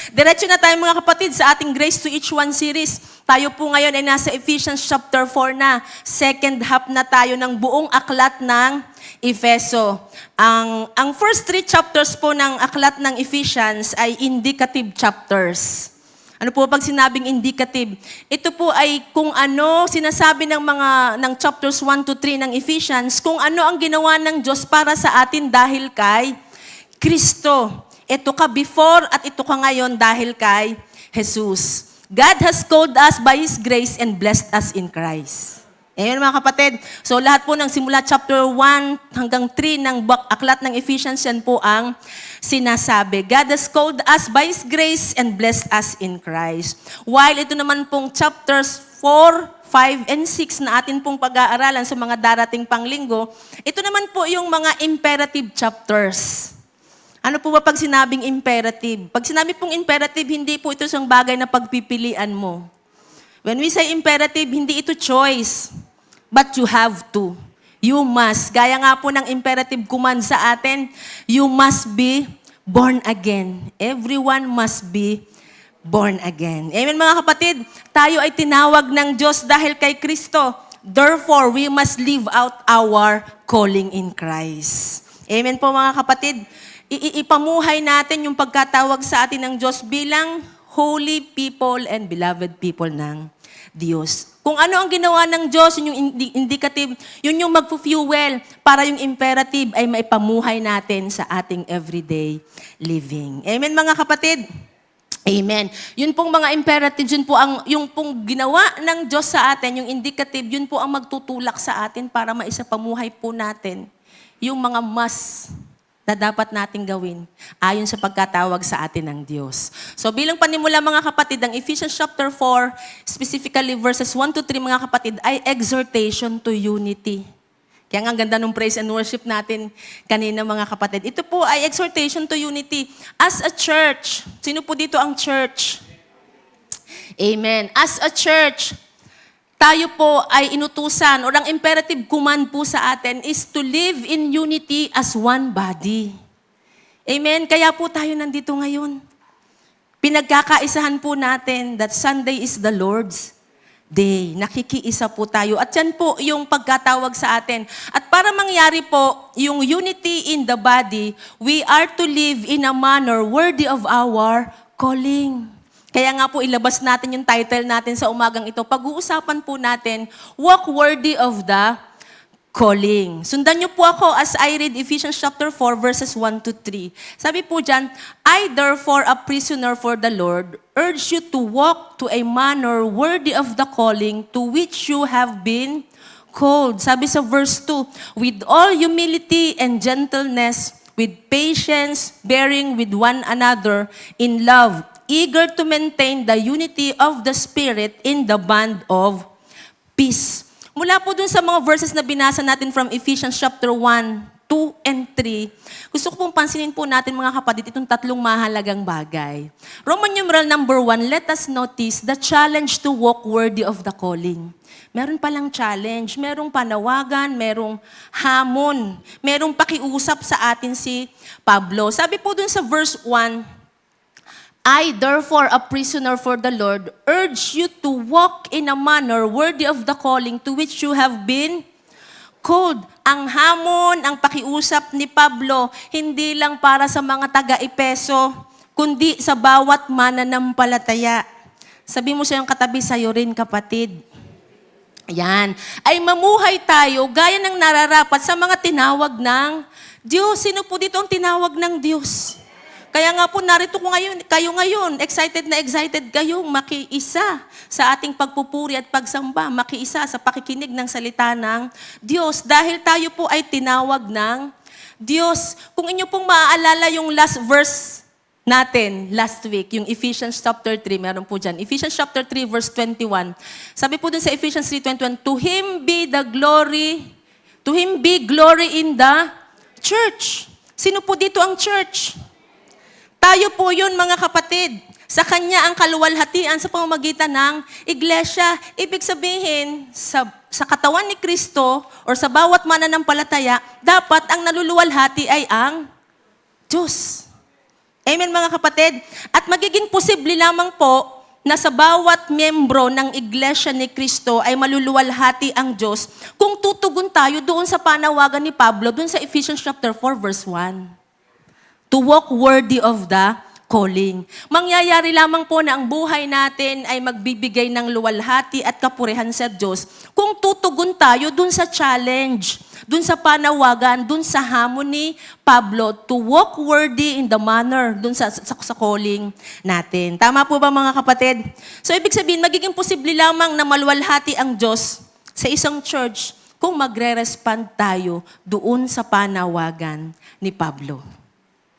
Diretso na tayo mga kapatid sa ating Grace to Each One series. Tayo po ngayon ay nasa Ephesians chapter 4 na. Second half na tayo ng buong aklat ng Efeso. Ang first 3 chapters po ng aklat ng Ephesians ay indicative chapters. Ano po pag sinabing indicative? Ito po ay kung ano sinasabi ng chapters 1 to 3 ng Ephesians, kung ano ang ginawa ng Diyos para sa atin dahil kay Kristo. Ito ka before at ito ka ngayon dahil kay Jesus. God has called us by His grace and blessed us in Christ. Ayan mga kapatid. So lahat po ng simula chapter 1 hanggang 3 ng aklat ng Ephesians, yan po ang sinasabi. God has called us by His grace and blessed us in Christ. While ito naman pong chapters 4, 5, and 6 na atin pong pag-aaralan sa mga darating pang linggo, ito naman po yung mga imperative chapters. Ano po ba pag sinabing imperative? Pag sinabi pong imperative, hindi po ito isang bagay na pagpipilian mo. When we say imperative, hindi ito choice, but you have to. You must. Gaya nga po ng imperative command sa atin, you must be born again. Everyone must be born again. Amen mga kapatid, tayo ay tinawag ng Diyos dahil kay Kristo. Therefore, we must live out our calling in Christ. Amen po mga kapatid. Ipamuhay natin yung pagkatawag sa atin ng Diyos bilang holy people and beloved people ng Diyos. Kung ano ang ginawa ng Diyos, yun yung indicative, yun yung magfu-fuel para yung imperative ay maipamuhay natin sa ating everyday living. Amen mga kapatid? Amen. Yun pong mga imperatives, yun po yung pong ginawa ng Diyos sa atin, yung indicative, yun po ang magtutulak sa atin para maisapamuhay po natin yung mga must na dapat nating gawin ayon sa pagkatawag sa atin ng Diyos. So bilang panimula mga kapatid, ang Ephesians chapter 4, specifically verses 1 to 3 mga kapatid, ay exhortation to unity. Kaya nga ang ganda ng praise and worship natin kanina mga kapatid. Ito po ay exhortation to unity. As a church, sino po dito ang church? Amen. As a church, tayo po ay inutusan, o ang imperative command po sa atin is to live in unity as one body. Amen? Kaya po tayo nandito ngayon. Pinagkakaisahan po natin that Sunday is the Lord's Day. Nakikiisa po tayo. At yan po yung pagkatawag sa atin. At para mangyari po yung unity in the body, we are to live in a manner worthy of our calling. Kaya nga po ilabas natin yung title natin sa umagang ito. Pag-uusapan po natin, walk worthy of the calling. Sundan niyo po ako as I read Ephesians chapter 4 verses 1 to 3. Sabi po dyan, I therefore a prisoner for the Lord, urge you to walk to a manner worthy of the calling to which you have been called. Sabi sa verse 2, with all humility and gentleness, with patience, bearing with one another in love, eager to maintain the unity of the Spirit in the bond of peace. Mula po dun sa mga verses na binasa natin from Ephesians chapter 1, 2, and 3, gusto ko pong pansinin po natin mga kapatid itong tatlong mahalagang bagay. Roman numeral number 1, let us notice the challenge to walk worthy of the calling. Meron palang challenge, merong panawagan, merong hamon, merong pakiusap sa atin si Pablo. Sabi po dun sa verse 1, I, therefore, a prisoner for the Lord, urge you to walk in a manner worthy of the calling to which you have been called. Ang hamon, ang pakiusap ni Pablo, hindi lang para sa mga taga-Epeso, kundi sa bawat mananampalataya. Sabi mo sa iyong katabi, sa'yo rin kapatid. Yan. Ay mamuhay tayo gaya ng nararapat sa mga tinawag ng Diyos. Sino po dito ang tinawag ng Diyos? Kaya nga po narito kayo ngayon, excited na excited kayong makiisa sa ating pagpupuri at pagsamba, makiisa sa pakikinig ng salita ng Diyos. Dahil tayo po ay tinawag ng Diyos. Kung inyo pong maaalala yung last verse natin last week, yung Ephesians chapter 3, meron po dyan. Ephesians chapter 3 verse 21. Sabi po dun sa Ephesians 3:21, to Him be glory in the church. Sino po dito ang church? Tayo po yun mga kapatid. Sa Kanya ang kaluwalhatian sa pamamagitan ng iglesia. Ibig sabihin, sa katawan ni Kristo or sa bawat mananampalataya, dapat ang naluluwalhati ay ang Diyos. Amen mga kapatid? At magiging posible lamang po na sa bawat membro ng Iglesia ni Cristo ay maluluwalhati ang Diyos kung tutugon tayo doon sa panawagan ni Pablo, doon sa Ephesians chapter 4 verse 1. To walk worthy of the calling. Mangyayari lamang po na ang buhay natin ay magbibigay ng luwalhati at kapurihan sa Diyos kung tutugon tayo doon sa challenge, doon sa panawagan, doon sa hamon ni Pablo to walk worthy in the manner, doon sa calling natin. Tama po ba mga kapatid? So ibig sabihin, magiging posible lamang na maluwalhati ang Diyos sa isang church kung magre-respond tayo doon sa panawagan ni Pablo.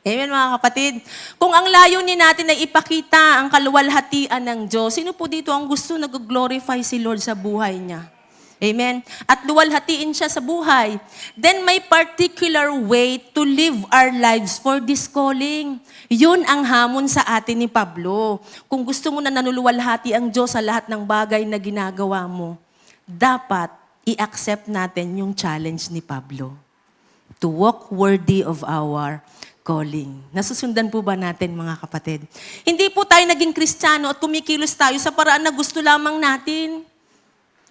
Amen mga kapatid. Kung ang layunin natin ay ipakita ang kaluwalhatian ng Diyos, sino po dito ang gusto nag-glorify si Lord sa buhay niya? Amen? At luwalhatiin siya sa buhay. Then may particular way to live our lives for this calling. Yun ang hamon sa atin ni Pablo. Kung gusto mo na nanuluwalhati ang Diyos sa lahat ng bagay na ginagawa mo, dapat i-accept natin yung challenge ni Pablo. To walk worthy of our calling. Nasusundan po ba natin mga kapatid? Hindi po tayo naging Kristiyano at kumikilos tayo sa paraan na gusto lamang natin.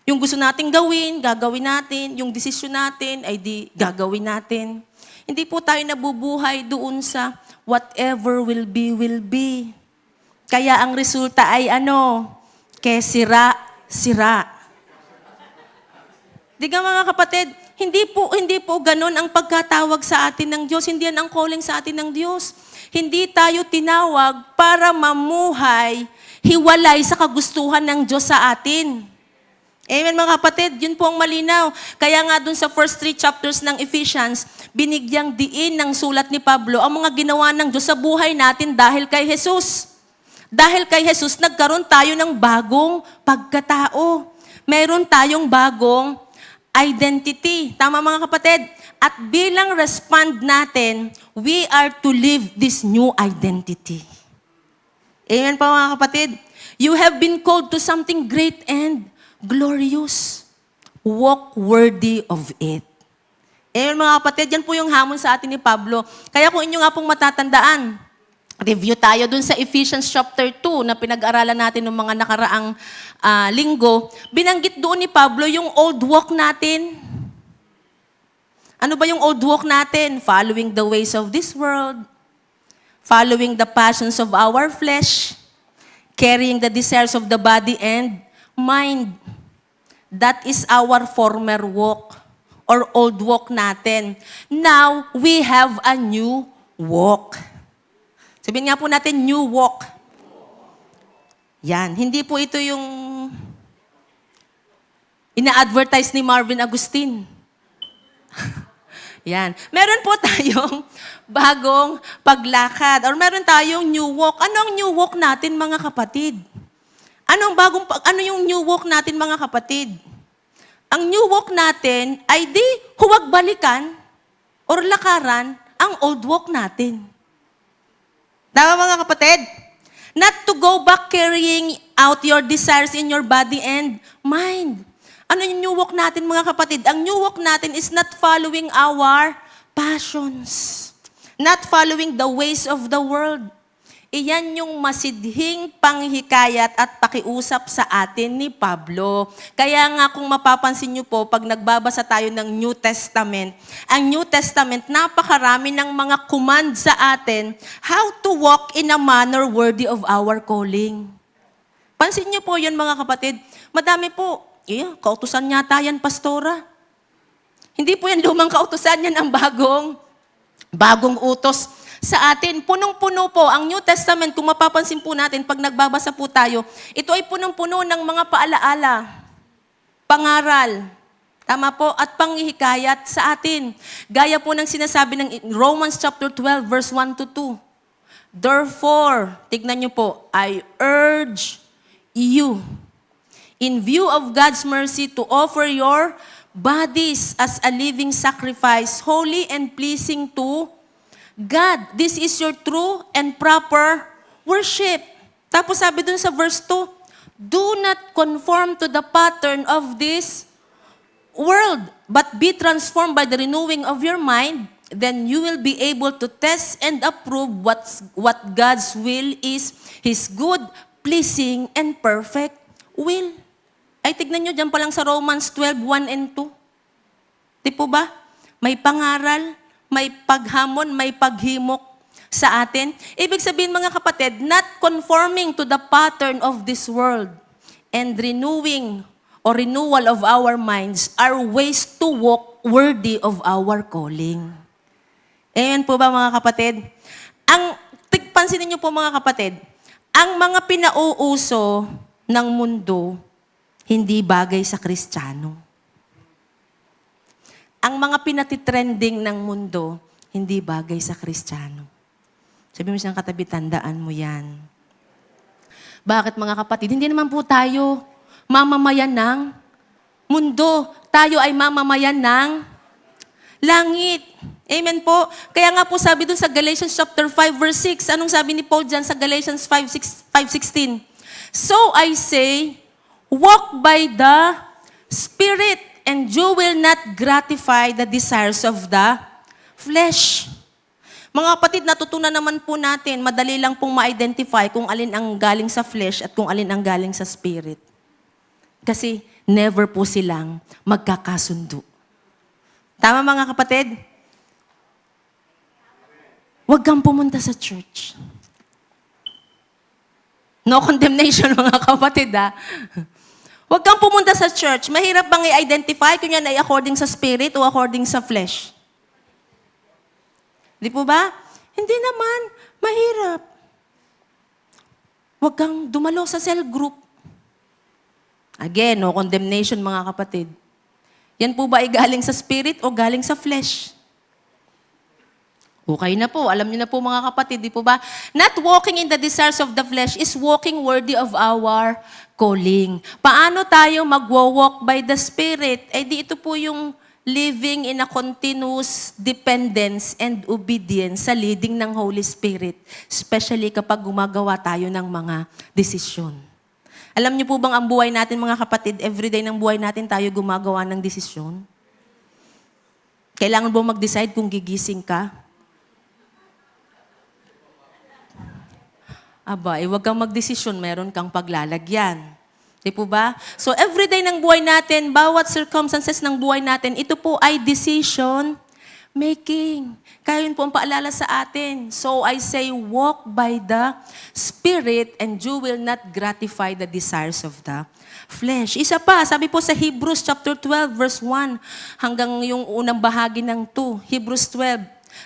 Yung gusto nating gawin, gagawin natin. Yung desisyon natin, ay gagawin natin. Hindi po tayo nabubuhay doon sa whatever will be, will be. Kaya ang resulta ay sira. Di ka mga kapatid, hindi po ganun ang pagkatawag sa atin ng Diyos. Hindi yan ang calling sa atin ng Diyos. Hindi tayo tinawag para mamuhay, hiwalay sa kagustuhan ng Diyos sa atin. Amen mga kapatid, yun po ang malinaw. Kaya nga dun sa first 3 chapters ng Ephesians, binigyang diin ng sulat ni Pablo ang mga ginawa ng Diyos sa buhay natin dahil kay Jesus. Dahil kay Jesus, nagkaroon tayo ng bagong pagkatao. Meron tayong bagong identity. Tama mga kapatid? At bilang respond natin, we are to live this new identity. Amen pa mga kapatid? You have been called to something great and glorious. Walk worthy of it. Amen mga kapatid, yan po yung hamon sa atin ni Pablo. Kaya kung inyo nga pong matatandaan, review tayo dun sa Ephesians chapter 2 na pinag-aralan natin ng mga nakaraang linggo. Binanggit doon ni Pablo yung old walk natin. Ano ba yung old walk natin? Following the ways of this world, following the passions of our flesh, carrying the desires of the body and mind. That is our former walk or old walk natin. Now, we have a new walk. Sabihin nga po natin, new walk. Yan. Hindi po ito yung ina-advertise ni Marvin Agustin. Yan. Meron po tayong bagong paglakad or meron tayong new walk. Ano ang new walk natin mga kapatid? Ano yung new walk natin mga kapatid? Ang new walk natin ay di huwag balikan or lakaran ang old walk natin. Tama mga kapatid? Not to go back carrying out your desires in your body and mind. Ano yung new walk natin mga kapatid? Ang new walk natin is not following our passions. Not following the ways of the world. Iyan yung masidhing panghikayat at pakiusap sa atin ni Pablo. Kaya nga kung mapapansin nyo po, pag nagbabasa tayo ng New Testament, ang New Testament, napakarami ng mga command sa atin how to walk in a manner worthy of our calling. Pansin nyo po yun mga kapatid. Madami po. Kautusan yata yan, pastora. Hindi po yan lumang kautusan, yan ang bagong utos sa atin. Punong-puno po ang New Testament, kung mapapansin po natin, pag nagbabasa po tayo, ito ay punong-puno ng mga paalaala, pangaral, tama po, at panghihikayat sa atin. Gaya po ng sinasabi ng Romans chapter 12, verse 1 to 2. Therefore, tignan nyo po, I urge you, in view of God's mercy, to offer your bodies as a living sacrifice, holy and pleasing to God. This is your true and proper worship. Tapos sabi dun sa verse 2, do not conform to the pattern of this world, but be transformed by the renewing of your mind, then you will be able to test and approve what God's will is, His good, pleasing, and perfect will. Ay, tignan nyo dyan pa lang sa Romans 12:1 and 2. Di po ba? May pangaral, may paghamon, may paghimok sa atin. Ibig sabihin mga kapatid, not conforming to the pattern of this world and renewing or renewal of our minds are ways to walk worthy of our calling. Ayan po ba mga kapatid? Pansinin niyo po mga kapatid, ang mga pinauuso ng mundo, hindi bagay sa Kristiyano. Ang mga pinatitrending ng mundo, hindi bagay sa Kristiyano. Sabi mo siyang katabi, tandaan mo yan. Bakit mga kapatid? Hindi naman po tayo mamamayan ng mundo. Tayo ay mamamayan ng langit. Amen po. Kaya nga po sabi dun sa Galatians chapter 5 verse 6, anong sabi ni Paul dyan sa Galatians 5:16? So I say, walk by the Spirit, and you will not gratify the desires of the flesh. Mga kapatid, natutunan naman po natin, madali lang pong ma-identify kung alin ang galing sa flesh at kung alin ang galing sa spirit. Kasi never po silang magkakasundo. Tama mga kapatid? Huwag kang pumunta sa church. No condemnation mga kapatid ha. Huwag kang pumunta sa church. Mahirap bang i-identify kung yan ay according sa spirit o according sa flesh? Di po ba? Hindi naman. Mahirap. Huwag kang dumalo sa cell group. Again, no condemnation mga kapatid. Yan po ba ay galing sa spirit o galing sa flesh? Okay na po. Alam niyo na po mga kapatid, di po ba? Not walking in the desires of the flesh is walking worthy of our calling. Paano tayo magwo-walk by the Spirit? Eh di ito po yung living in a continuous dependence and obedience sa leading ng Holy Spirit, especially kapag gumagawa tayo ng mga desisyon. Alam niyo po bang ang buhay natin mga kapatid, everyday ng buhay natin tayo gumagawa ng desisyon? Kailangan ba mag-decide kung gigising ka? Aba, huwag kang magdesisyon, meron kang paglalagyan. Di po ba? So everyday ng buhay natin, bawat circumstances ng buhay natin, ito po ay decision making. Kaya yun po ang paalala sa atin. So I say, walk by the Spirit and you will not gratify the desires of the flesh. Isa pa, sabi po sa Hebrews chapter 12 verse 1 hanggang yung unang bahagi ng 2. Hebrews 12.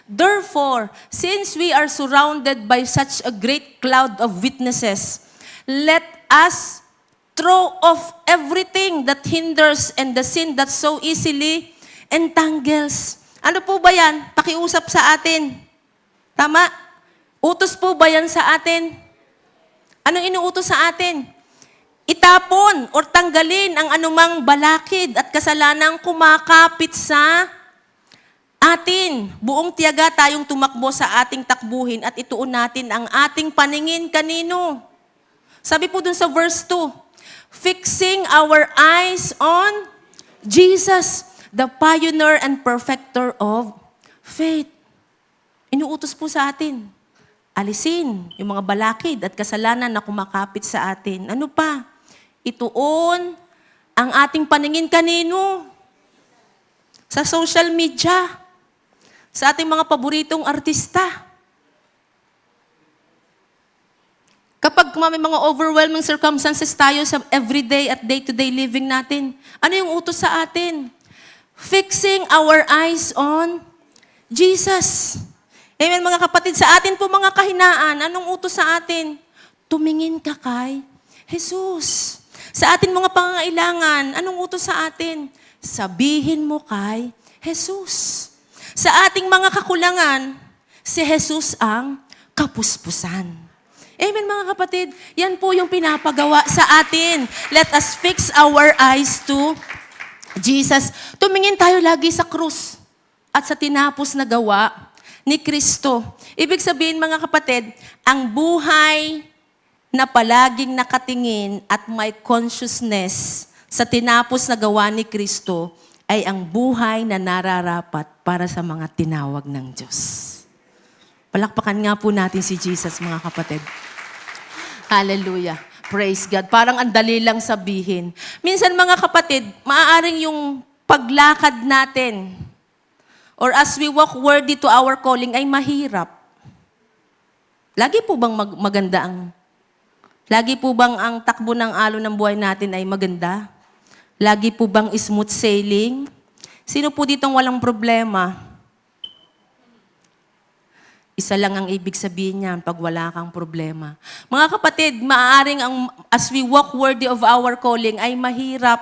Therefore, since we are surrounded by such a great cloud of witnesses, let us throw off everything that hinders and the sin that so easily entangles. Ano po ba yan? Pakiusap sa atin. Tama? Utos po ba yan sa atin? Anong inuutos sa atin? Itapon or tanggalin ang anumang balakid at kasalanang kumakapit sa atin. Buong tiyaga tayong tumakbo sa ating takbuhin at ituon natin ang ating paningin kanino? Sabi po dun sa verse 2, fixing our eyes on Jesus, the pioneer and perfecter of faith. Inuutos po sa atin. Alisin yung mga balakid at kasalanan na kumakapit sa atin. Ano pa? Ituon ang ating paningin kanino? Sa social media. Sa ating mga paboritong artista. Kapag may mga overwhelming circumstances tayo sa everyday at day-to-day living natin, ano yung utos sa atin? Fixing our eyes on Jesus. Amen mga kapatid, sa atin po mga kahinaan, anong utos sa atin? Tumingin ka kay Jesus. Sa atin mga pangangailangan, anong utos sa atin? Sabihin mo kay Jesus. Sa ating mga kakulangan, si Jesus ang kapuspusan. Amen mga kapatid, yan po yung pinapagawa sa atin. Let us fix our eyes to Jesus. Tumingin tayo lagi sa krus at sa tinapos na gawa ni Kristo. Ibig sabihin mga kapatid, ang buhay na palaging nakatingin at may consciousness sa tinapos na gawa ni Kristo ay ang buhay na nararapat para sa mga tinawag ng Diyos. Palakpakan nga po natin si Jesus, mga kapatid. Hallelujah. Praise God. Parang ang dali lang sabihin. Minsan, mga kapatid, maaaring yung paglakad natin or as we walk worthy to our calling ay mahirap. Lagi po bang lagi po bang ang takbo ng alon ng buhay natin ay maganda? Lagi po bang smooth sailing? Sino po ditong walang problema? Isa lang ang ibig sabihin niyan pag wala kang problema. Mga kapatid, maaaring as we walk worthy of our calling ay mahirap.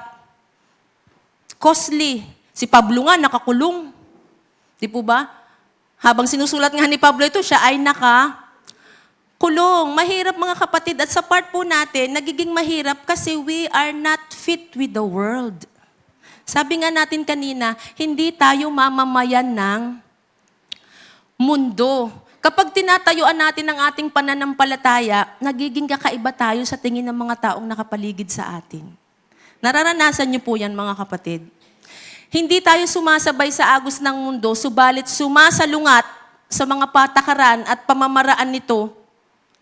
Costly. Si Pablo nga nakakulong. Di po ba? Habang sinusulat nga ni Pablo ito, siya ay nakakulong. Mahirap, mga kapatid. At sa part po natin, nagiging mahirap kasi we are not fit with the world. Sabi nga natin kanina, hindi tayo mamamayan ng mundo. Kapag tinatayuan natin ang ating pananampalataya, nagiging kakaiba tayo sa tingin ng mga taong nakapaligid sa atin. Nararanasan niyo po yan, mga kapatid. Hindi tayo sumasabay sa agos ng mundo, subalit sumasalungat sa mga patakaran at pamamaraan nito,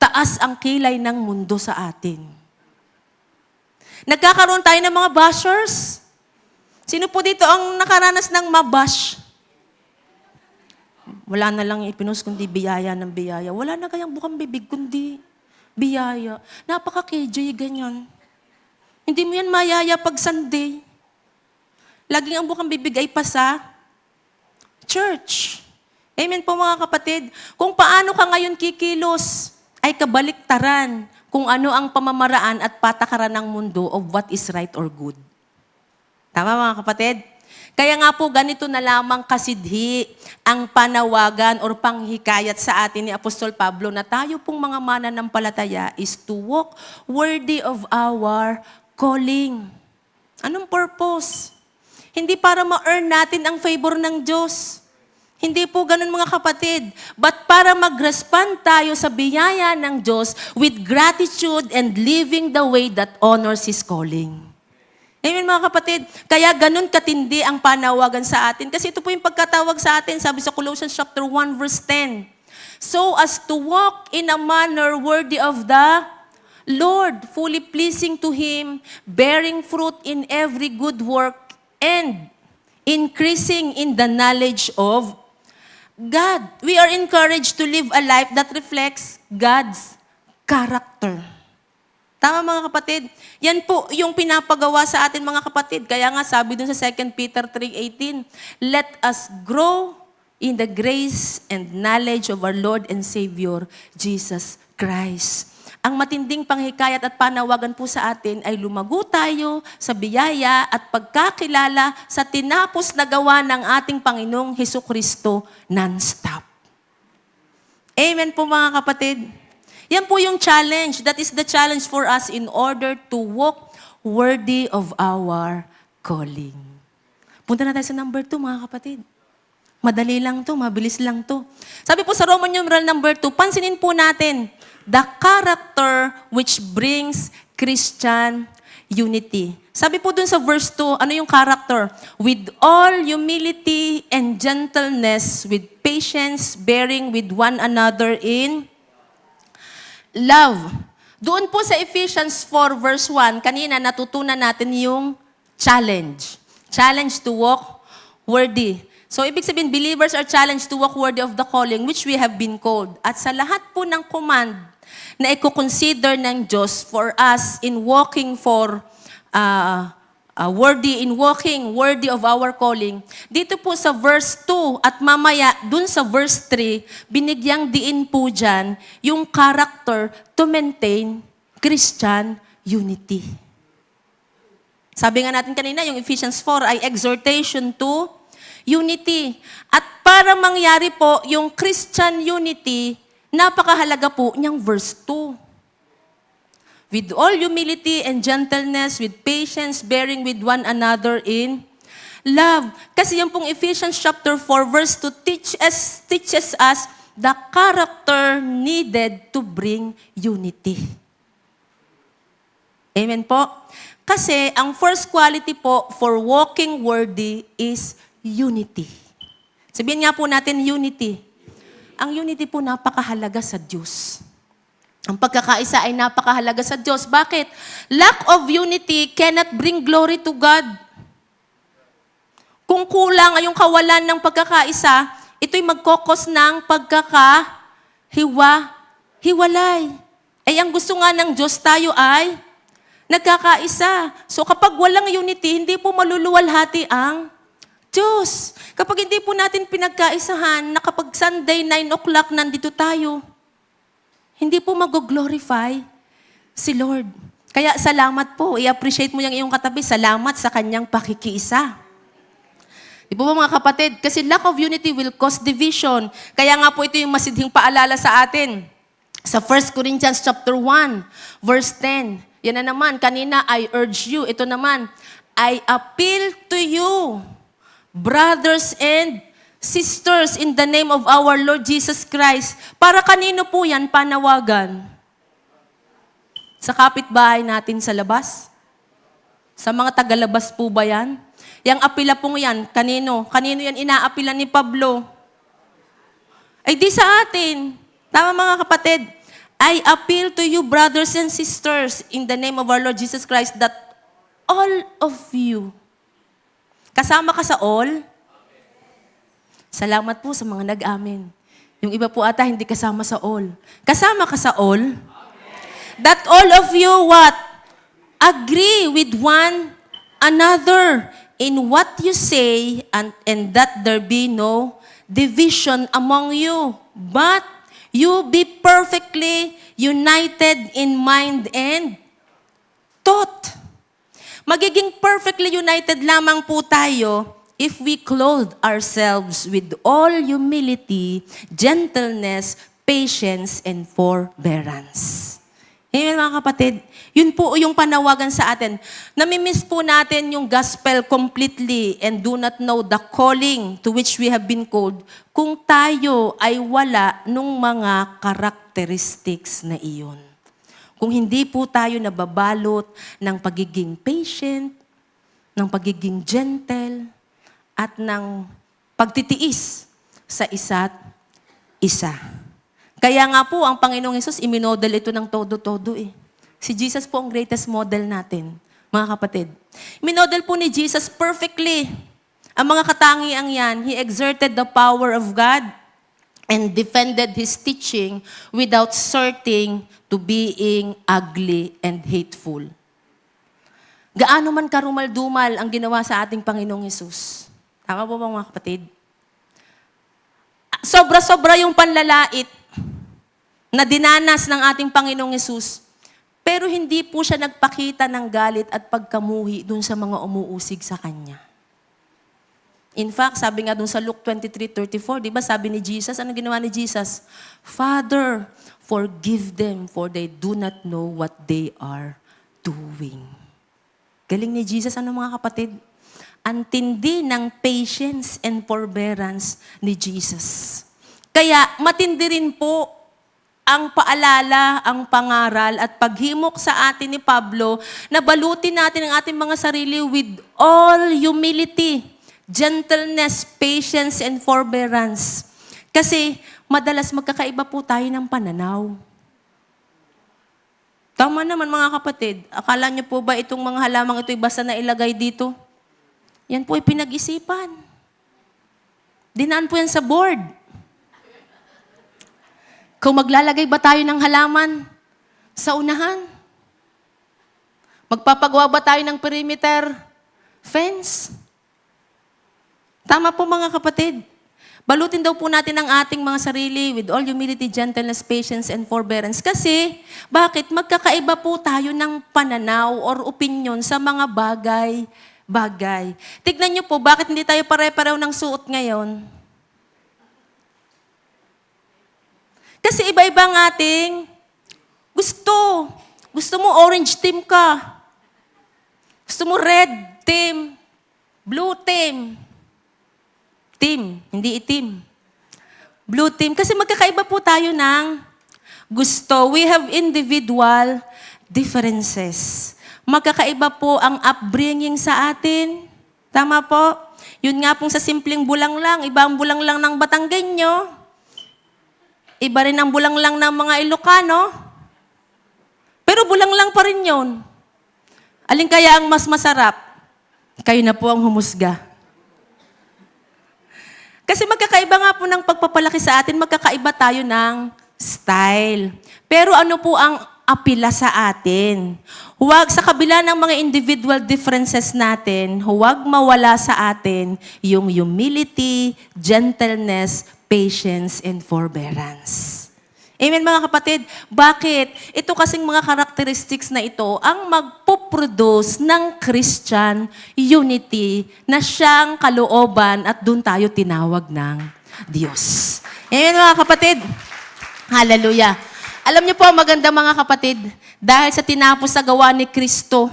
taas ang kilay ng mundo sa atin. Nagkakaroon tayo ng mga bashers. Sino po dito ang nakaranas ng mabash? Wala na lang ipinost kundi biyaya ng biyaya. Wala na kayang bukang bibig kundi biyaya. Napaka-KJ, ganyan. Hindi mo yan mayaya pag Sunday. Laging ang bukang bibig ay pasa. Church. Amen po, mga kapatid. Kung paano ka ngayon kikilos, ay kabaliktaran kung ano ang pamamaraan at patakaran ng mundo of what is right or good. Tama, mga kapatid? Kaya nga po, ganito na lamang kasidhi ang panawagan or panghikayat sa atin ni Apostol Pablo na tayo pong mga mananampalataya is to walk worthy of our calling. Anong purpose? Hindi para ma-earn natin ang favor ng Diyos. Hindi po ganun, mga kapatid. But para mag-respond tayo sa biyaya ng Diyos with gratitude and living the way that honors His calling. Amen, mga kapatid. Kaya ganun katindi ang panawagan sa atin. Kasi ito po yung pagkatawag sa atin, sabi sa Colossians chapter 1, verse 10. So as to walk in a manner worthy of the Lord, fully pleasing to Him, bearing fruit in every good work, and increasing in the knowledge of God. We are encouraged to live a life that reflects God's character. Tama, mga kapatid? Yan po yung pinapagawa sa atin, mga kapatid. Kaya nga sabi dun sa 2 Peter 3:18, let us grow in the grace and knowledge of our Lord and Savior, Jesus Christ. Ang matinding panghikayat at panawagan po sa atin ay lumago tayo sa biyaya at pagkakilala sa tinapos na gawa ng ating Panginoong Hesukristo non-stop. Amen po, mga kapatid. Yan po yung challenge. That is the challenge for us in order to walk worthy of our calling. Punta na tayo sa number 2, mga kapatid. Madali lang to, mabilis lang to. Sabi po sa Roman numeral number 2, pansinin po natin, the character which brings Christian unity. Sabi po dun sa verse 2, ano yung character? With all humility and gentleness, with patience, bearing with one another in love. Doon po sa Ephesians 4 verse 1, kanina natutunan natin yung challenge. Challenge to walk worthy. So, ibig sabihin, believers are challenged to walk worthy of the calling which we have been called. At sa lahat po ng command na i-consider ng Diyos for us in walking worthy of our calling. Dito po sa verse 2 at mamaya dun sa verse 3, binigyang diin po dyan yung character to maintain Christian unity. Sabi nga natin kanina, yung Ephesians 4 ay exhortation to unity. At para mangyari po yung Christian unity, napakahalaga po niyang verse 2. With all humility and gentleness, with patience, bearing with one another in love. Kasi yung pong Ephesians chapter 4 verse 2 teaches us the character needed to bring unity. Amen po? Kasi ang first quality po for walking worthy is unity. Sabihin nga po natin unity. Ang unity po napakahalaga sa Diyos. Ang pagkakaisa ay napakahalaga sa Diyos. Bakit? Lack of unity cannot bring glory to God. Kung kulang ay yung kawalan ng pagkakaisa, ito'y magkokos ng hiwalay. Ay ang gusto nga ng Diyos tayo ay nagkakaisa. So kapag walang unity, hindi po maluluwalhati ang Diyos. Kapag hindi po natin pinagkaisahan, na kapag Sunday 9 o'clock nandito tayo, hindi po mag-glorify si Lord. Kaya salamat po. I-appreciate mo yung iyong katabi. Salamat sa kanyang pakikiisa. Di po ba mga kapatid? Kasi lack of unity will cause division. Kaya nga po ito yung masidhing paalala sa atin. Sa 1 Corinthians chapter 1, verse 10. Yan na naman. Kanina, I urge you. Ito naman, I appeal to you, brothers and sisters, in the name of our Lord Jesus Christ. Para kanino po yan panawagan? Sa kapitbahay natin sa labas? Sa mga tagalabas po ba yan? Yang apila pong yan, kanino? Kanino yan inaapila ni Pablo? Ay di sa atin. Tama mga kapatid. I appeal to you, brothers and sisters, in the name of our Lord Jesus Christ, that all of you, kasama ka sa all? Salamat po sa mga nag-amin. Yung iba po ata hindi kasama sa all. Kasama ka sa all? That all of you, what? Agree with one another in what you say, and that there be no division among you, but you be perfectly united in mind and thought. Magiging perfectly united lamang po tayo if we clothe ourselves with all humility, gentleness, patience, and forbearance. Amen mga kapatid? Yun po yung panawagan sa atin. Namimiss po natin yung gospel completely and do not know the calling to which we have been called kung tayo ay wala nung mga characteristics na iyon. Kung hindi po tayo nababalot ng pagiging patient, ng pagiging gentle, at ng pagtitiis sa isa't isa. Kaya nga po, ang Panginoong Hesus, iminodel ito ng todo-todo eh. Si Jesus po ang greatest model natin, mga kapatid. Minodel po ni Jesus perfectly. Ang mga katangiang yan, He exerted the power of God and defended His teaching without sorting to being ugly and hateful. Gaano man karumal-dumal ang ginawa sa ating Panginoong Hesus. Tama po ba mga kapatid? Sobra-sobra yung panlalait na dinanas ng ating Panginoong Hesus. Pero hindi po siya nagpakita ng galit at pagkamuhi dun sa mga umuusig sa Kanya. In fact, sabi nga dun sa Luke 23:34, di ba sabi ni Jesus, ano ginawa ni Jesus? Father, forgive them for they do not know what they are doing. Galing ni Jesus, ano mga kapatid? Ang tindi ng patience and forbearance ni Jesus. Kaya matindi rin po ang paalala, ang pangaral at paghimok sa atin ni Pablo na balutin natin ang ating mga sarili with all humility, gentleness, patience, and forbearance. Kasi madalas magkakaiba po tayo ng pananaw. Tama naman mga kapatid. Akala niyo po ba itong mga halamang ito'y basta na ilagay dito? Yan po ay pinag-isipan. Dinaan po yan sa board. Kung maglalagay ba tayo ng halaman sa unahan? Magpapagawa ba tayo ng perimeter fence? Tama po mga kapatid. Balutin daw po natin ang ating mga sarili with all humility, gentleness, patience, and forbearance. Kasi, bakit? Magkakaiba po tayo ng pananaw or opinion sa mga bagay. Tignan niyo po, bakit hindi tayo pare-pareho ng suot ngayon? Kasi iba-iba ang ating gusto. Gusto mo orange team ka. Gusto mo red team. Blue team. Team, hindi itim. Blue team. Kasi magkakaiba po tayo ng gusto. We have individual differences. Magkakaiba po ang upbringing sa atin. Tama po? Yun nga pong sa simpleng bulang lang, iba ang bulang lang ng Batanggenyo, iba rin ang bulang lang ng mga Ilocano, pero bulang lang pa rin yun. Alin kaya ang mas masarap? Kayo na po ang humusga. Kasi magkakaiba nga po ng pagpapalaki sa atin, magkakaiba tayo ng style. Pero ano po ang apila sa atin? Huwag sa kabila ng mga individual differences natin, huwag mawala sa atin yung humility, gentleness, patience, and forbearance. Amen mga kapatid? Bakit? Ito kasing mga characteristics na ito ang magpuproduce ng Christian unity na siyang kalooban at doon tayo tinawag ng Diyos. Amen mga kapatid? Hallelujah. Alam niyo po, maganda mga kapatid, dahil sa tinapos sa gawa ni Kristo,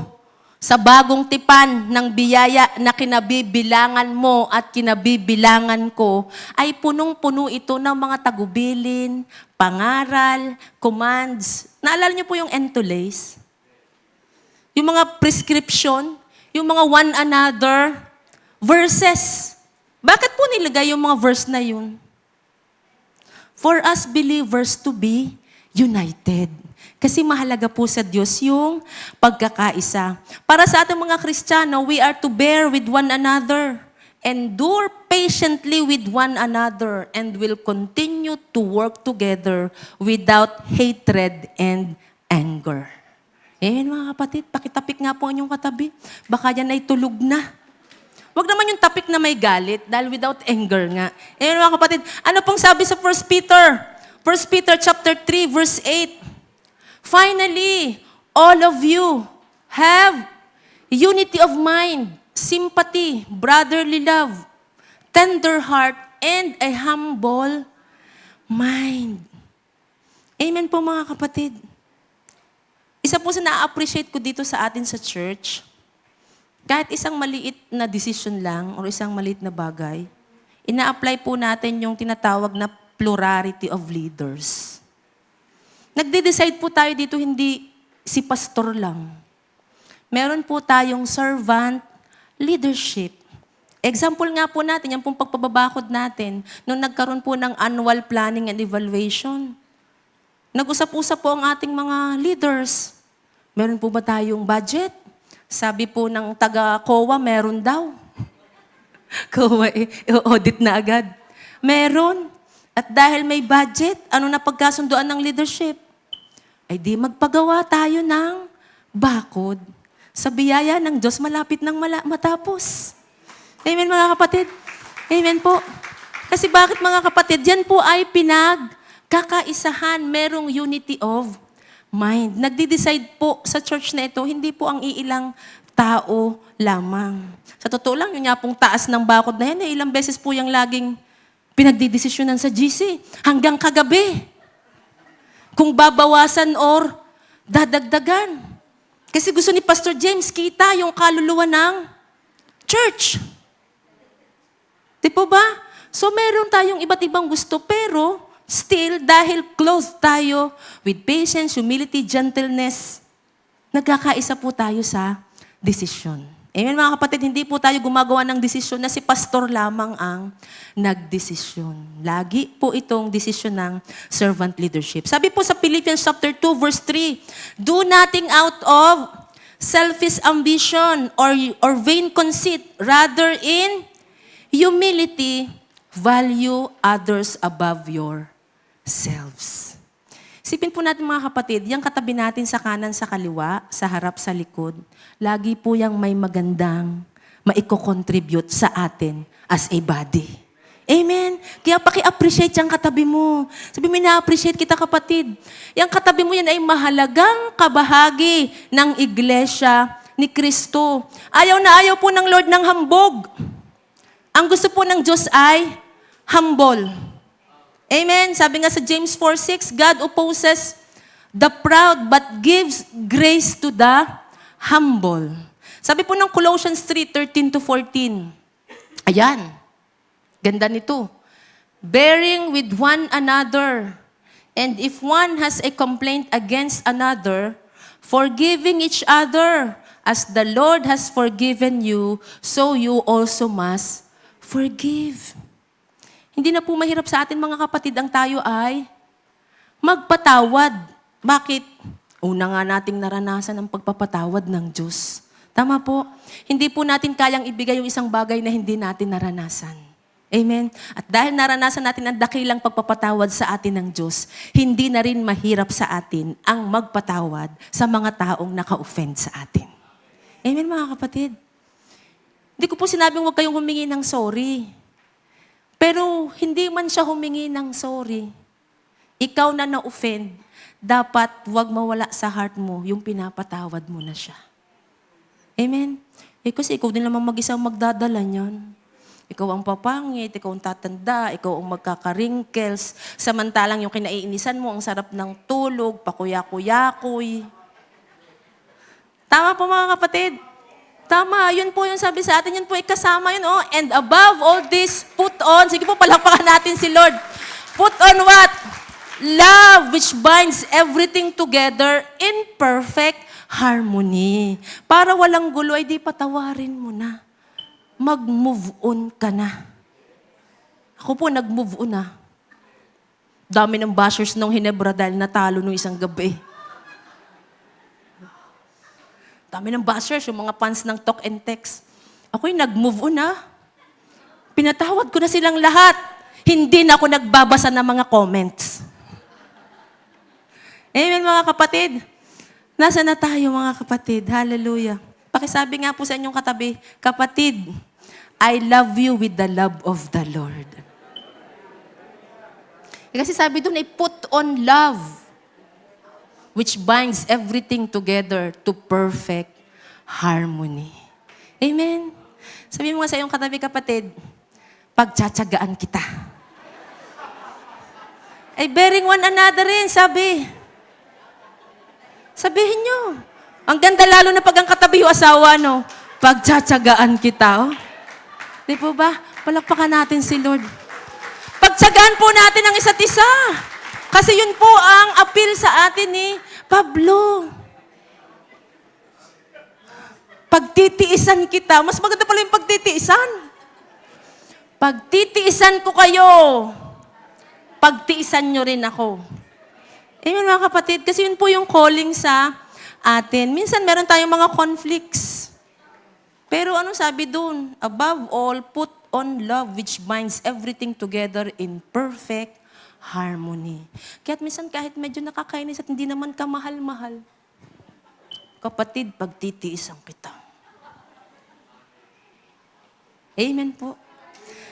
sa bagong tipan ng biyaya na kinabibilangan mo at kinabibilangan ko, ay punong-puno ito ng mga tagubilin, pangaral, commands. Naalala niyo po yung entolace? Yung mga prescription, yung mga one another, verses. Bakit po nilagay yung mga verse na yun? For us believers to be united. Kasi mahalaga po sa Diyos yung pagkakaisa. Para sa ating mga Kristiyano, we are to bear with one another, endure patiently with one another, and will continue to work together without hatred and anger. Mga kapatid, pakitapik nga po ang inyong katabi. Baka yan ay tulog na. Huwag naman yung tapik na may galit, dahil without anger nga. Mga kapatid, ano pong sabi sa 1 Peter? 1 Peter chapter 3, verse 8. Finally, all of you have unity of mind, sympathy, brotherly love, tender heart, and a humble mind. Amen po mga kapatid. Isa po sa na-appreciate ko dito sa atin sa church, kahit isang maliit na decision lang o isang maliit na bagay, ina-apply po natin yung tinatawag na plurality of leaders. Nagde-decide po tayo dito, hindi si pastor lang. Meron po tayong servant leadership. Example nga po natin, yung pong pagpababakod natin, nung nagkaroon po ng annual planning and evaluation. Nag-usap-usap po ang ating mga leaders. Meron po ba tayong budget? Sabi po ng taga-COA, meron daw. COA, audit na agad. Meron. At dahil may budget, ano na pagkasunduan ng leadership? Ay di magpagawa tayo ng bakod. Sa biyaya ng Diyos, malapit nang matapos. Amen mga kapatid? Amen po. Kasi bakit mga kapatid? Yan po ay pinagkakaisahan. Merong unity of mind. Nagde-decide po sa church na ito, hindi po ang iilang tao lamang. Sa totoo lang, yung nga pong taas ng bakod na yan, ilang beses po yung laging pinagdidesisyonan sa GC hanggang kagabi. Kung babawasan or dadagdagan. Kasi gusto ni Pastor James, kita yung kaluluwa ng church. Di po ba? So meron tayong iba't ibang gusto, pero still, dahil close tayo with patience, humility, gentleness, nagkakaisa po tayo sa desisyon. Amen mga kapatid, hindi po tayo gumagawa ng desisyon na si pastor lamang ang nagdesisyon. Lagi po itong desisyon ng servant leadership. Sabi po sa Philippians chapter 2 verse 3, do nothing out of selfish ambition or vain conceit, rather in humility, value others above yourselves. Isipin po natin mga kapatid, yung katabi natin sa kanan, sa kaliwa, sa harap, sa likod, lagi po yung may magandang maiko-contribute sa atin as a body. Amen? Kaya paki-appreciate yung katabi mo. Sabi mo, na-appreciate kita kapatid. Yung katabi mo yan ay mahalagang kabahagi ng iglesia ni Kristo. Ayaw na ayaw po ng Lord ng hambog. Ang gusto po ng Diyos ay humble. Amen? Sabi nga sa James 4:6, God opposes the proud but gives grace to the humble. Sabi po ng Colossians 3:13-14, ayan, ganda nito. Bearing with one another, and if one has a complaint against another, forgiving each other. As the Lord has forgiven you, so you also must forgive. Hindi na po mahirap sa atin mga kapatid ang tayo ay magpatawad. Bakit? Una nga nating naranasan ang pagpapatawad ng Diyos. Tama po. Hindi po natin kayang ibigay yung isang bagay na hindi natin naranasan. Amen? At dahil naranasan natin ang dakilang pagpapatawad sa atin ng Diyos, hindi na rin mahirap sa atin ang magpatawad sa mga taong naka-offend sa atin. Amen mga kapatid? Hindi ko po sinabing huwag kayong humingi ng sorry. Pero hindi man siya humingi ng sorry, ikaw na na-offend, dapat huwag mawala sa heart mo yung pinapatawad mo na siya. Amen? Kasi ikaw din naman mag-isang magdadala niyan. Ikaw ang papangit, ikaw ang tatanda, ikaw ang magkaka-wrinkles. Samantalang yung kinaiinisan mo, ang sarap ng tulog, pakuya-kuyakoy. Tama po mga kapatid. Tama, yun po yung sabi sa atin, yun po ikasama yun. Oh. And above all this, put on, sige po palakpakan natin si Lord. Put on what? Love which binds everything together in perfect harmony. Para walang gulo, ay di patawarin mo na. Mag-move on ka na. Ako po, nag-move on na. Dami ng bashers nung Hinebra dahil natalo nung isang gabi. Dami ng bashers, yung mga fans ng Talk and Text. Ako'y nag-move on na. Pinatawad ko na silang lahat. Hindi na ako nagbabasa ng mga comments. Amen mga kapatid. Nasa na tayo mga kapatid? Hallelujah. Pakisabi nga po sa inyong katabi, kapatid, I love you with the love of the Lord. Kasi sabi doon ay put on love, which binds everything together to perfect harmony. Amen? Sabi mo nga sa iyong katabi, kapatid, pagtsatsagaan kita. Ay bearing one another rin, sabi. Sabihin nyo. Ang ganda lalo na pag ang katabi yung asawa, no? Pagtsatsagaan kita, oh. Di po ba? Palakpakan natin si Lord. Pagtsagaan po natin ang isa't isa. Kasi yun po ang appeal sa atin ni Pablo. Pagtitiisan kita. Mas maganda pala yung pagtitiisan. Pagtitiisan ko kayo. Pagtiisan nyo rin ako. Amen mga kapatid. Kasi yun po yung calling sa atin. Minsan meron tayong mga conflicts. Pero ano sabi dun? Above all, put on love which binds everything together in perfect harmony. Kaya't minsan kahit medyo nakakainis at hindi naman ka mahal-mahal, kapatid, pagtitiisan kita. Amen po.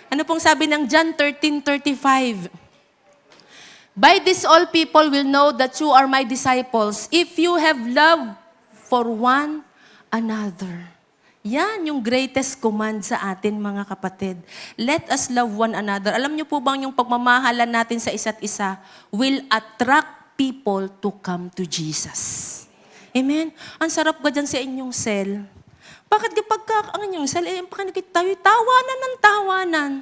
Ano pong sabi ng John 13:35? By this all people will know that you are my disciples if you have love for one another. Yan yung greatest command sa atin, mga kapatid. Let us love one another. Alam niyo po bang yung pagmamahalan natin sa isa't isa will attract people to come to Jesus? Amen? Ang sarap ka dyan sa inyong cell. Bakit kapag ang inyong cell, pakinig tayo, tawanan ng tawanan.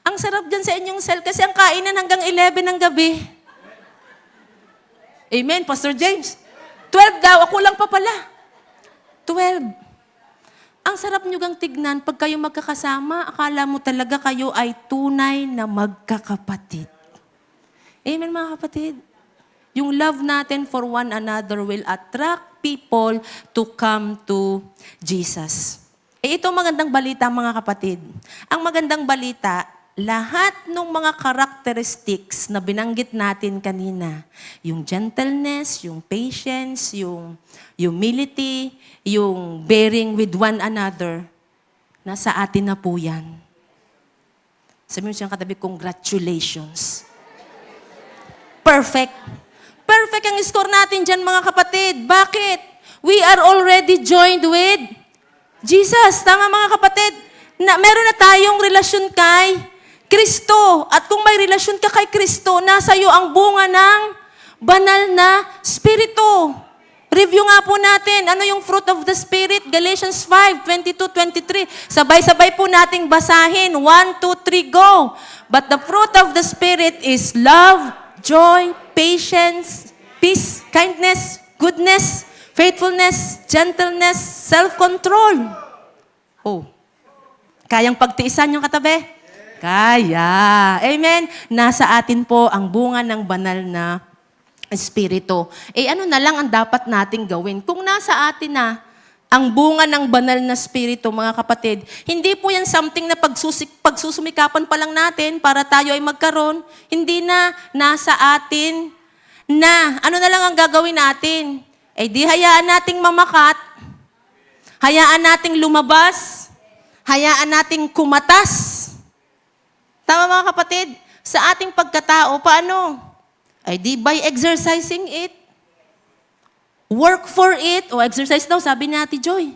Ang sarap dyan sa inyong cell kasi ang kainan hanggang 11 ng gabi. Amen, Pastor James. 12 daw, ako lang pa pala. 12. Ang sarap nyo gang tignan, pag kayo magkakasama, akala mo talaga kayo ay tunay na magkakapatid. Amen mga kapatid? Yung love natin for one another will attract people to come to Jesus. Ito magandang balita mga kapatid. Ang magandang balita, lahat ng mga characteristics na binanggit natin kanina, yung gentleness, yung patience, yung humility, yung bearing with one another, nasa atin na po yan. Sabi mo siyang katabi, congratulations. Perfect. Perfect ang score natin dyan mga kapatid. Bakit? We are already joined with Jesus. Tama mga kapatid? Meron na tayong relasyon kay Kristo. At kung may relasyon ka kay Kristo, nasa iyo ang bunga ng banal na Espiritu. Review nga po natin, ano yung fruit of the Spirit? Galatians 5:22-23. Sabay-sabay po nating basahin. 1, 2, 3, go! But the fruit of the Spirit is love, joy, patience, peace, kindness, goodness, faithfulness, gentleness, self-control. Oh, kayang pagtiisan yung katabi? Kaya. Amen? Nasa atin po ang bunga ng banal na Espiritu. Ano na lang ang dapat nating gawin? Kung nasa atin na ang bunga ng banal na Espiritu, mga kapatid, hindi po yan something na pagsusumikapan pa lang natin para tayo ay magkaroon. Hindi na, nasa atin na. Ano na lang ang gagawin natin? Di hayaan nating mamakat, hayaan nating lumabas, hayaan nating kumatas. Tama mga kapatid? Sa ating pagkatao, paano? Di by exercising it. Work for it. Exercise daw, sabi ni Ate Joy.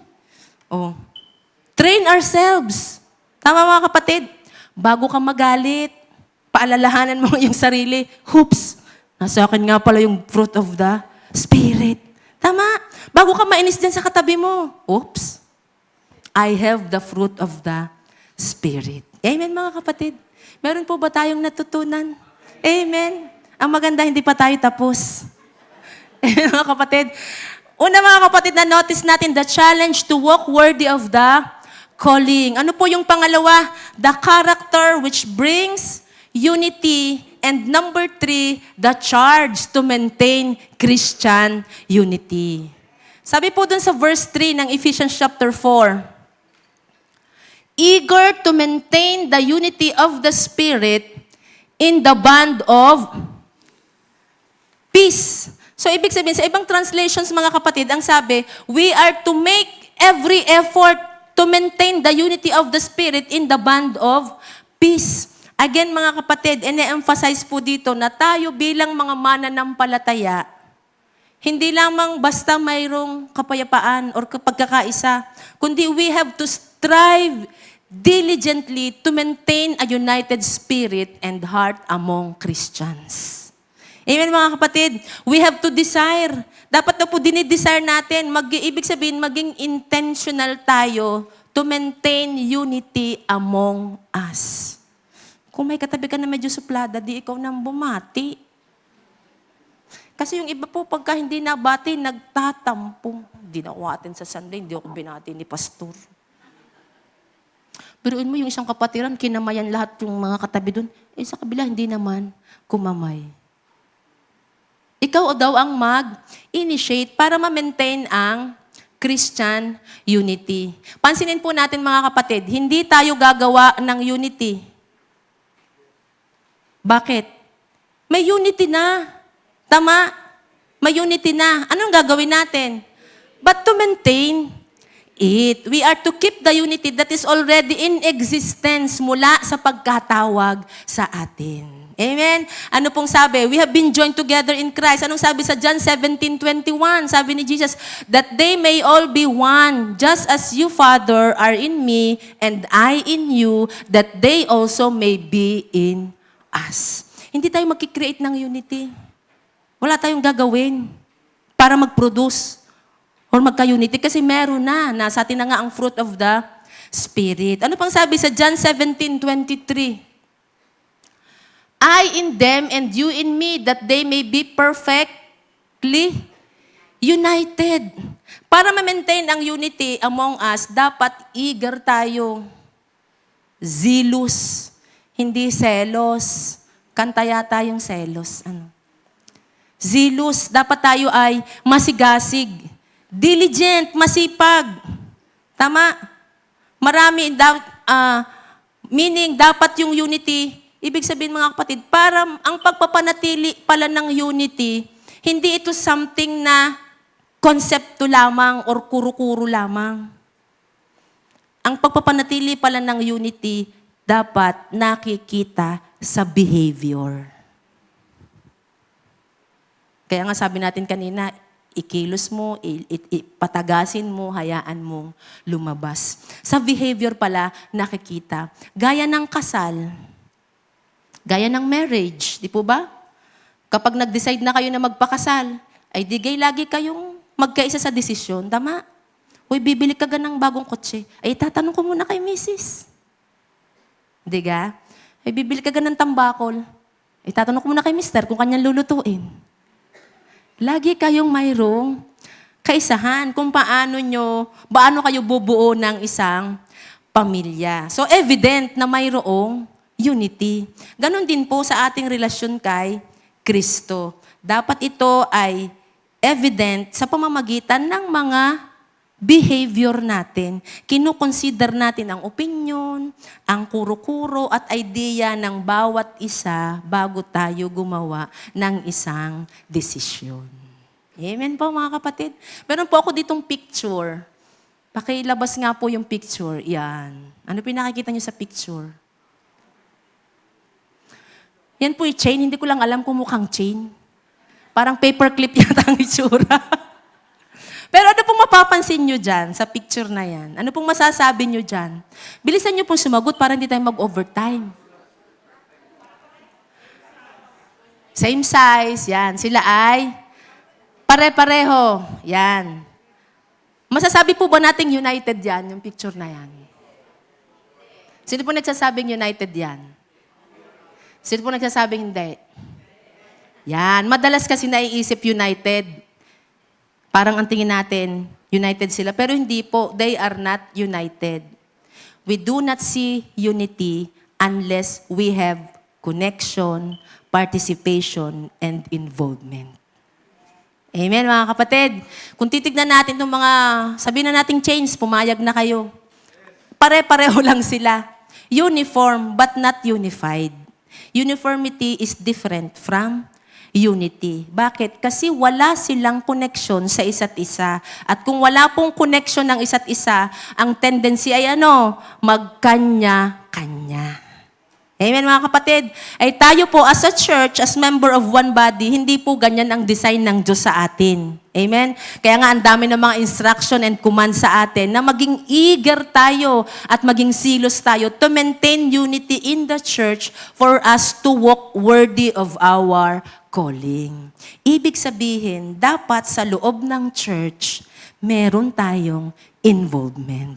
Train ourselves. Tama mga kapatid? Bago ka magalit, paalalahanan mo yung sarili. Oops, nasa akin nga pala yung fruit of the Spirit. Tama? Bago ka mainis dyan sa katabi mo. Oops, I have the fruit of the Spirit. Amen mga kapatid? Meron po ba tayong natutunan? Amen. Ang maganda, hindi pa tayo tapos. Mga kapatid. Una mga kapatid, na notice natin the challenge to walk worthy of the calling. Ano po yung pangalawa? The character which brings unity. And number 3, the charge to maintain Christian unity. Sabi po dun sa verse 3 ng Ephesians chapter 4, eager to maintain the unity of the Spirit in the bond of peace. So, ibig sabihin, sa ibang translations, mga kapatid, ang sabi, we are to make every effort to maintain the unity of the Spirit in the bond of peace. Again, mga kapatid, ine-emphasize po dito na tayo bilang mga mananampalataya, hindi lamang basta mayroong kapayapaan or pagkakaisa, kundi we have to strive diligently to maintain a united spirit and heart among Christians. Amen mga kapatid? We have to desire. Dapat na po dinidesire natin. Ibig sabihin, maging intentional tayo to maintain unity among us. Kung may katabi ka na medyo suplada, di ikaw nang bumati. Kasi yung iba po, pagka hindi nabati, nagtatampo. Hindi na ako atin sa Sunday, hindi ako binati ni Pastor. Biruin mo yung isang kapatiran, kinamayan lahat yung mga katabi doon. Sa kabila, hindi naman kumamay. Ikaw daw ang mag-initiate para ma-maintain ang Christian unity. Pansinin po natin mga kapatid, hindi tayo gagawa ng unity. Bakit? May unity na. Tama? May unity na. Anong gagawin natin? But to maintain it, we are to keep the unity that is already in existence mula sa pagkatawag sa atin. Amen? Ano pong sabi? We have been joined together in Christ. Anong sabi sa John 17:21? Sabi ni Jesus, that they may all be one, just as you, Father, are in me, and I in you, that they also may be in us. Hindi tayo magkikreate ng unity. Wala tayong gagawin para mag-produce or magka-unity kasi meron na. Nasa atin na nga ang fruit of the Spirit. Ano pang sabi sa John 17:23? I in them and you in me, that they may be perfectly united. Para ma-maintain ang unity among us, dapat eager tayo. Zealous, hindi selos. Kanta yata yung selos. Zealous, dapat tayo ay masigasig. Diligent, masipag. Tama? Marami, meaning dapat yung unity. Ibig sabihin mga kapatid, para ang pagpapanatili pala ng unity, hindi ito something na konsepto lamang or kuro-kuro lamang. Ang pagpapanatili pala ng unity, dapat nakikita sa behavior. Kaya nga sabi natin kanina, ikilos mo, patagasin mo, hayaan mong lumabas. Sa behavior pala, nakikita. Gaya ng kasal, gaya ng marriage, di po ba? Kapag nag-decide na kayo na magpakasal, ay digay lagi kayong magkaisa sa desisyon, tama? Uy, bibili ka ng bagong kotse. Ay, tatanong ko muna kay misis. Di ga? Ay, bibili ka ng tambakol. Ay, tatanong ko muna kay mister kung kanyang lulutuin. Lagi kayong mayroong kaisahan kung paano kayo bubuo ng isang pamilya. So evident na mayroong unity. Ganon din po sa ating relasyon kay Kristo. Dapat ito ay evident sa pamamagitan ng mga behavior natin. Kinukonsider natin ang opinion, ang kuro-kuro at idea ng bawat isa bago tayo gumawa ng isang desisyon. Amen po mga kapatid. Meron po ako ditong picture. Pakilabas nga po yung picture. Yan. Ano pinakikita niyo sa picture? Yan po yung chain. Hindi ko lang alam kung mukhang chain. Parang paperclip yata ang itsura. Pero ano pong mapapansin nyo dyan sa picture na yan? Ano pong masasabi nyo dyan? Bilisan nyo pong sumagot para hindi tayo mag-overtime. Same size, yan. Sila ay pare-pareho, yan. Masasabi po ba nating united yan, yung picture na yan? Sino po nagsasabing united yan? Sino po nagsasabing hindi? Yan. Madalas kasi naiisip united. Parang ang tingin natin, united sila. Pero hindi po, they are not united. We do not see unity unless we have connection, participation, and involvement. Amen, mga kapatid. Kung titignan natin itong mga, sabihin na nating change, pumayag na kayo. Pare-pareho lang sila. Uniform, but not unified. Uniformity is different from unity. Bakit? Kasi wala silang connection sa isa't isa. At kung wala pong connection ng isa't isa, ang tendency ay magkanya-kanya. Amen, mga kapatid. Ay tayo po as a church, as member of one body, hindi po ganyan ang design ng Diyos sa atin. Amen? Kaya nga ang dami ng mga instruction and command sa atin na maging eager tayo at maging silos tayo to maintain unity in the church for us to walk worthy of our calling. Ibig sabihin, dapat sa loob ng church, meron tayong involvement.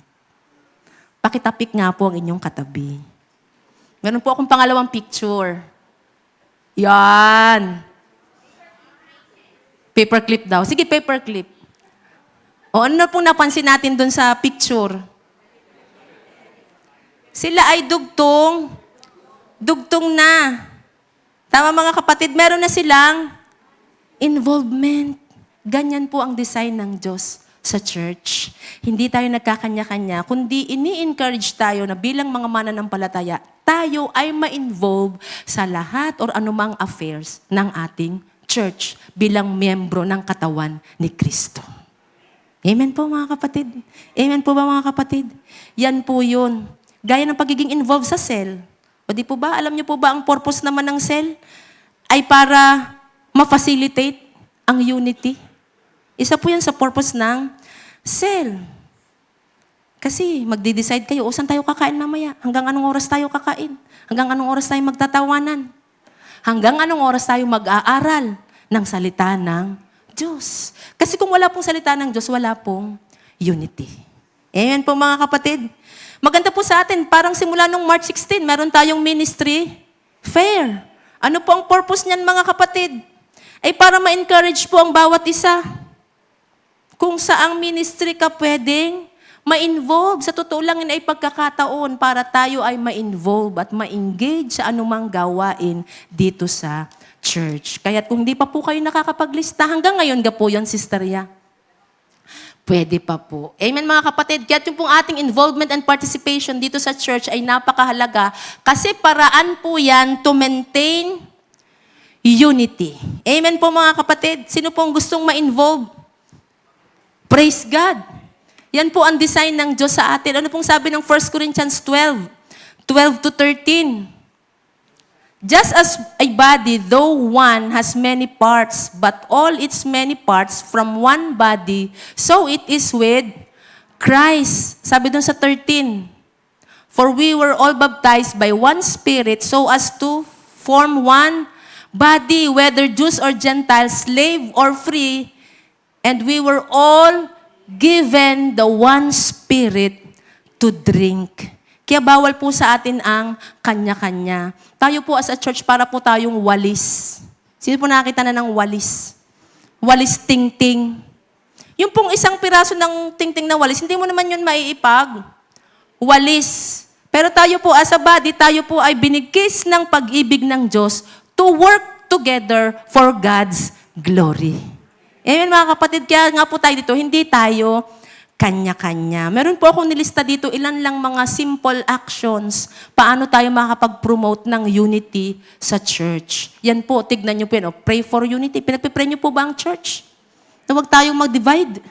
Pakitapik nga po ang inyong katabi. Meron po akong pangalawang picture. Yan. Paperclip daw. Sige, paperclip. O ano na pong napansin natin dun sa picture? Sila ay dugtong. Dugtong na. Tama mga kapatid, meron na silang involvement. Ganyan po ang design ng Diyos sa church. Hindi tayo nagkakanya-kanya, kundi ini-encourage tayo na bilang mga mananampalataya, tayo ay ma-involve sa lahat or anumang affairs ng ating church bilang miyembro ng katawan ni Kristo. Amen po mga kapatid? Amen po ba mga kapatid? Yan po yun. Gaya ng pagiging involved sa cell. O di po ba, alam niyo po ba ang purpose naman ng cell? Ay para ma-facilitate ang unity. Isa po yan sa purpose ng cell. Kasi magde-decide kayo, saan tayo kakain mamaya? Hanggang anong oras tayo kakain? Hanggang anong oras tayo magtatawanan? Hanggang anong oras tayo mag-aaral ng salita ng Diyos? Kasi kung wala pong salita ng Diyos, wala pong unity. Amen po mga kapatid. Maganda po sa atin, parang simula nung March 16, meron tayong ministry fair. Ano po ang purpose niyan mga kapatid? Ay para ma-encourage po ang bawat isa. Kung saang ministry ka pwedeng ma-involve. Sa totoo lang yun ay pagkakataon para tayo ay ma-involve at ma-engage sa anumang gawain dito sa church. Kaya kung di pa po kayo nakakapaglista, hanggang ngayon ga po yun, Sister Ya. Pwede pa po. Amen mga kapatid. Kaya yung pong ating involvement and participation dito sa church ay napakahalaga kasi paraan po yan to maintain unity. Amen po mga kapatid. Sino pong gustong ma-involve? Praise God. Yan po ang design ng Diyos sa atin. Ano pong sabi ng 1 Corinthians 12:12-13? Just as a body, though one has many parts, but all its many parts from one body, so it is with Christ. Sabi dun sa 13, for we were all baptized by one Spirit so as to form one body, whether Jews or Gentiles, slave or free, and we were all given the one Spirit to drink. Kaya bawal po sa atin ang kanya-kanya. Tayo po as a church, para po tayong walis. Sino po nakakita na ng walis? Walis ting-ting. Yung pong isang piraso ng tingting na walis, hindi mo naman yun maiipag. Walis. Pero tayo po as a body, tayo po ay binigkis ng pag-ibig ng Diyos to work together for God's glory. Amen mga kapatid, kaya nga po tayo dito, hindi tayo kanya-kanya. Meron po akong nilista dito, ilan lang mga simple actions, paano tayo makakapag-promote ng unity sa church. Yan po, tignan nyo po yan, pray for unity. Pinagpipray nyo po ba ang church? Na huwag tayong mag-divide.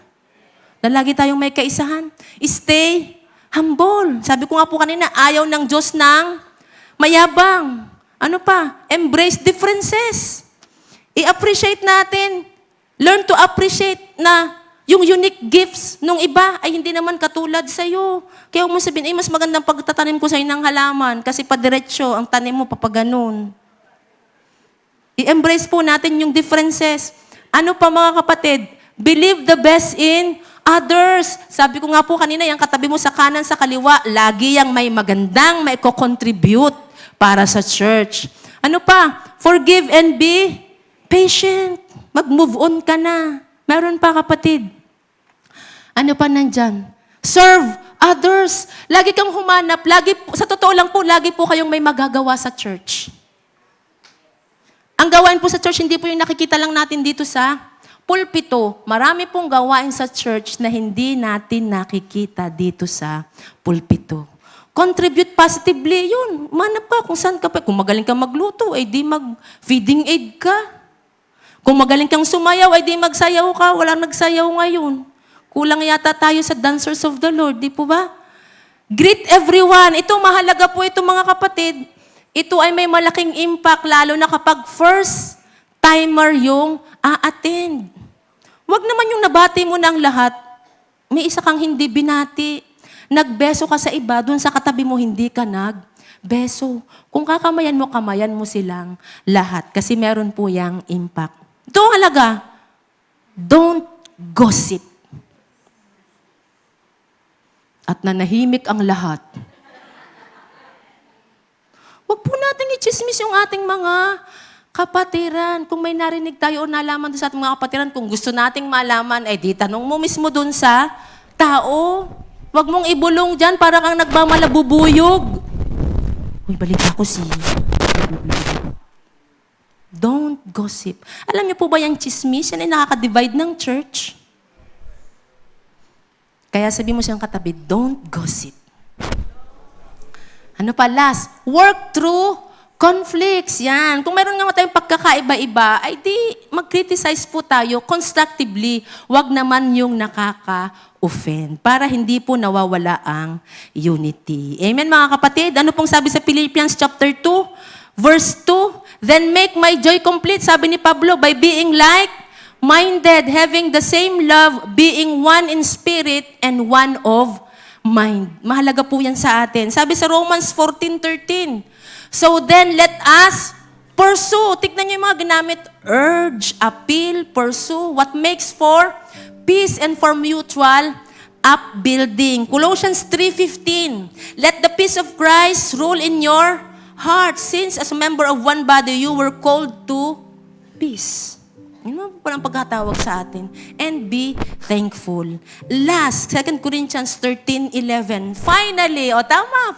Na lagi tayong may kaisahan. Stay humble. Sabi ko nga po kanina, ayaw ng Diyos ng mayabang. Ano pa? Embrace differences. I-appreciate natin. Learn to appreciate na yung unique gifts nung iba ay hindi naman katulad sa'yo. Kaya huwag mo sabihin, mas magandang pagtatanim ko sa'yo ng halaman kasi padiretsyo ang tanim mo, papaganon. I-embrace po natin yung differences. Ano pa mga kapatid? Believe the best in others. Sabi ko nga po kanina, yung katabi mo sa kanan, sa kaliwa, lagi yung may magandang may contribute para sa church. Ano pa? Forgive and be patient. Mag-move on ka na. Meron pa kapatid. Ano pa nandyan? Serve others. Lagi kang humanap. Sa totoo lang po, lagi po kayong may magagawa sa church. Ang gawain po sa church, hindi po yung nakikita lang natin dito sa pulpito. Marami pong gawain sa church na hindi natin nakikita dito sa pulpito. Contribute positively, yun. Manap ka kung saan ka pa. Kung magaling kang magluto, ay di mag-feeding aid ka. Kung magaling kang sumayaw, ay di magsayaw ka. Walang nagsayaw ngayon. Kulang yata tayo sa dancers of the Lord, di po ba? Greet everyone. Ito, mahalaga po ito mga kapatid. Ito ay may malaking impact, lalo na kapag first timer yung a-attend. Huwag naman yung nabati mo ng lahat. May isa kang hindi binati. Nagbeso ka sa iba, dun sa katabi mo hindi ka nagbeso. Kung kakamayan mo, kamayan mo silang lahat. Kasi meron po yung impact. Ito ang halaga. Don't gossip. At nanahimik ang lahat. Huwag po natin i-chismis yung ating mga kapatiran. Kung may narinig tayo o nalaman sa ating mga kapatiran, kung gusto nating malaman, ay di tanong mo mismo dun sa tao. Huwag mong ibulong dyan para kang nagmamalabubuyog. Uy, balita ko si... Don't gossip. Alam niyo po ba yung chismis? Yan ay nakaka-divide ng church. Kaya sabi mo siyang katabi, don't gossip. Ano pa last? Work through conflicts. Yan. Kung meron nga tayong pagkakaiba-iba, ay di mag-criticize po tayo constructively. Huwag naman yung nakaka-offend para hindi po nawawala ang unity. Amen mga kapatid? Ano pong sabi sa Philippians chapter 2, verse 2? Then make my joy complete, sabi ni Pablo, by being like-minded, having the same love, being one in spirit and one of mind. Mahalaga po yan sa atin. Sabi sa Romans 14:13, so then let us pursue. Tignan niyo yung mga ginamit. Urge, appeal, pursue. What makes for peace and for mutual upbuilding. Colossians 3:15, let the peace of Christ rule in your heart, since as a member of one body, you were called to peace. Yun naman po ang pagkatawag sa atin. And be thankful. Last, 2 Corinthians 13:11. Finally,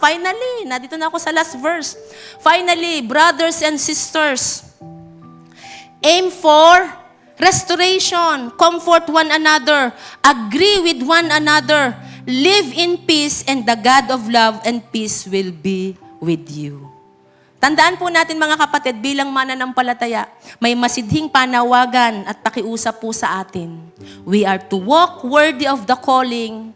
finally, nandito na ako sa last verse. Finally, brothers and sisters, aim for restoration, comfort one another, agree with one another, live in peace, and the God of love and peace will be with you. Tandaan po natin mga kapatid, bilang mananampalataya, may masidhing panawagan at pakiusap po sa atin. We are to walk worthy of the calling.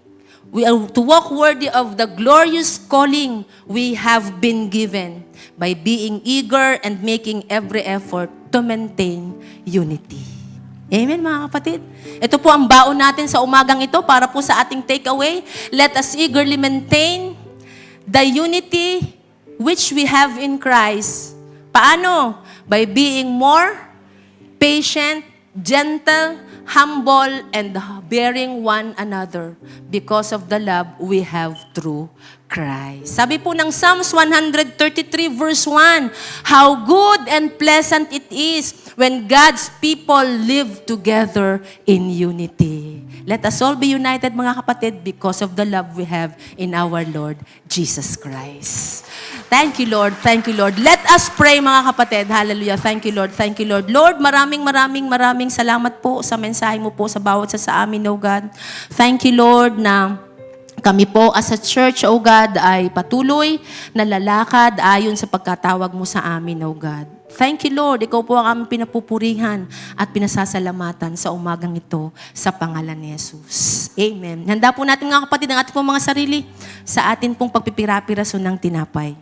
We are to walk worthy of the glorious calling we have been given by being eager and making every effort to maintain unity. Amen mga kapatid? Ito po ang baon natin sa umagang ito para po sa ating takeaway. Let us eagerly maintain the unity which we have in Christ. Paano? By being more patient, gentle, humble, and bearing one another because of the love we have through Christ. Sabi po ng Psalms 133 verse 1, how good and pleasant it is when God's people live together in unity. Let us all be united, mga kapatid, because of the love we have in our Lord Jesus Christ. Thank you, Lord. Thank you, Lord. Let us pray, mga kapatid. Hallelujah. Thank you, Lord. Thank you, Lord. Lord, maraming salamat po sa mensahe mo po sa bawat sa amin, oh God. Thank you, Lord, na kami po as a church, oh God, ay patuloy na lalakad ayon sa pagkatawag mo sa amin, oh God. Thank you, Lord. Ikaw po ang aming pinapupurihan at pinasasalamatan sa umagang ito sa pangalan ni Jesus. Amen. Handa po natin, mga kapatid, ang ating pong mga sarili sa atin pong pagpipira-piraso ng tinapay.